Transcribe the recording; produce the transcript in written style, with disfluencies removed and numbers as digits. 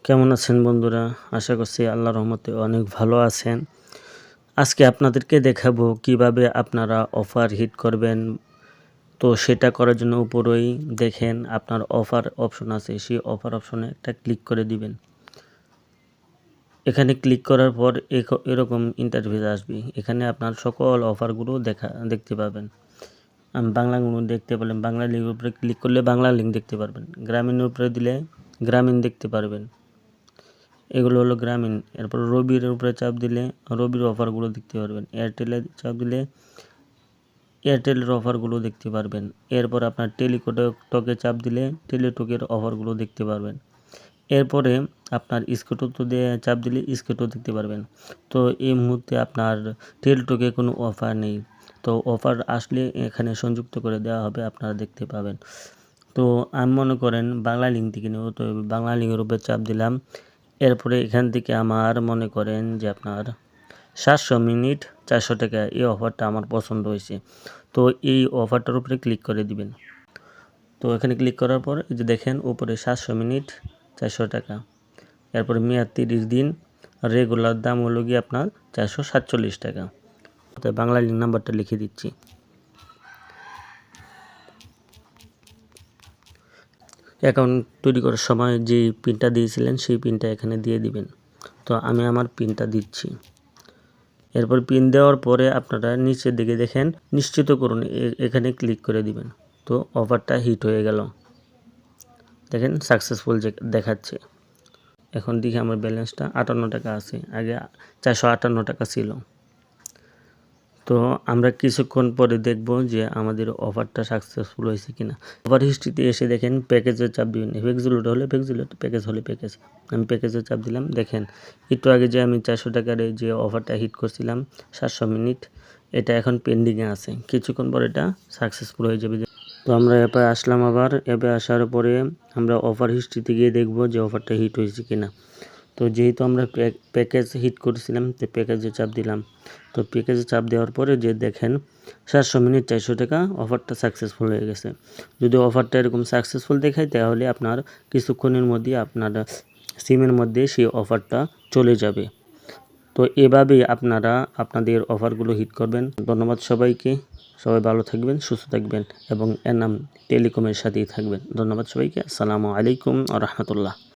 কেমন আছেন বন্ধুরা? আশা করছি আল্লাহর রহমতে অনেক ভালো আছেন। আজকে আপনাদেরকে দেখাবো কিভাবে আপনারা অফার হিট করবেন। তো সেটা করার জন্য উপরেই দেখেন আপনার অফার অপশন আছে, সেই অফার অপশনে একটা ক্লিক করে দিবেন। এখানে ক্লিক করার পর এরকম ইন্টারফেস আসবে। এখানে আপনার সকল অফারগুলো দেখতে পাবেন। বাংলাগুলো দেখতে পেলেন, বাংলা লিঙ্কের উপরে ক্লিক করলে বাংলা লিঙ্ক দেখতে পারবেন। গ্রামীণের উপরে দিলে গ্রামীণ দেখতে পারবেন। এগুলো হলো গ্রামীণ। এরপর রবির উপরে চাপ দিলে রবির অফারগুলো দেখতে পারবেন। এয়ারটেলে চাপ দিলে এয়ারটেলের অফারগুলো দেখতে পারবেন। এরপর আপনার টেলিটকে চাপ দিলে টেলিটকের অফারগুলো দেখতে পারবেন। এরপরে আপনার স্কুটো দিয়ে চাপ দিলে স্কুটো দেখতে পারবেন। তো এই মুহূর্তে আপনার টেলিটকে কোনো অফার নেই, তো অফার আসলে এখানে সংযুক্ত করে দেওয়া হবে, আপনারা দেখতে পাবেন। তো আমি মনে করেন বাংলা লিঙ্ক থেকে নেব, তো বাংলা লিঙ্কের উপরে চাপ দিলাম। এরপরে এখান থেকে আমার মনে করেন যে আপনার 700 মিনিট 400 টাকা, এই অফারটা আমার পছন্দ হয়েছে। তো এই অফারটার উপরে ক্লিক করে দিবেন। তো এখানে ক্লিক করার পর এই যে দেখেন উপরে 700 মিনিট 400 টাকা। এরপরে মেয়াদ 30 দিন, রেগুলার দাম হলো গিয়ে আপনার 447 টাকা। তো বাংলা লিঙ্ক নাম্বারটা লিখে দিচ্ছি। অ্যাকাউন্ট তৈরি করার সময় যে পিনটা দিয়েছিলেন সেই পিনটা এখানে দিয়ে দিবেন। তো আমি আমার পিনটা দিচ্ছি। এরপর পিন দেওয়ার পরে আপনারা নিচের দিকে দেখেন নিশ্চিত করুন, এখানে ক্লিক করে দিবেন। তো অফারটা হিট হয়ে গেল, দেখেন সাকসেসফুল দেখাচ্ছে। এখন দেখি আমার ব্যালেন্সটা 58 টাকা আছে, আগে 458 টাকা ছিল। তো আমরা কিছুক্ষণ পরে দেখব যে আমাদের অফারটা সাকসেসফুল হয়েছে কিনা। অফার হিস্ট্রিতে এসে দেখেন প্যাকেজের চাপ দিবেন। ফ্লেক্সিলোড হলে ফ্লেক্সিলোড, প্যাকেজ হলে প্যাকেজ। আমি প্যাকেজের চাপ দিলাম। দেখেন একটু আগে যে আমি 400 টাকার যে অফারটা হিট করছিলাম 700 মিনিট, এটা এখন পেন্ডিংয়ে আছে, কিছুক্ষণ পর এটা সাকসেসফুল হয়ে যাবে। তো আমরা অ্যাপে আসলাম, আবার অ্যাপে আসার পরে আমরা অফার হিস্ট্রিতে গিয়ে দেখব যে অফারটা হিট হয়েছে কিনা। তো যেহেতু আমরা প্যাকেজ হিট করেছিলাম, তো প্যাকেজে চাপ দিলাম। তো প্যাকেজে চাপ দেওয়ার পরে যে দেখেন 700 মিনিট 400 টাকা অফারটা সাকসেসফুল হয়ে গেছে। যদি অফারটা এরকম সাকসেসফুল দেখায় তাহলে আপনার কিছুক্ষণের মধ্যে আপনার সিমের মধ্যে সেই অফারটা চলে যাবে। তো এভাবেই আপনারা আপনাদের অফারগুলো হিট করবেন। ধন্যবাদ সবাইকে। সবাই ভালো থাকবেন, সুস্থ থাকবেন এবং এনাম টেলিকমের সাথেই থাকবেন। ধন্যবাদ সবাইকে। আসসালামু আলাইকুম ওয়া রাহমাতুল্লাহ।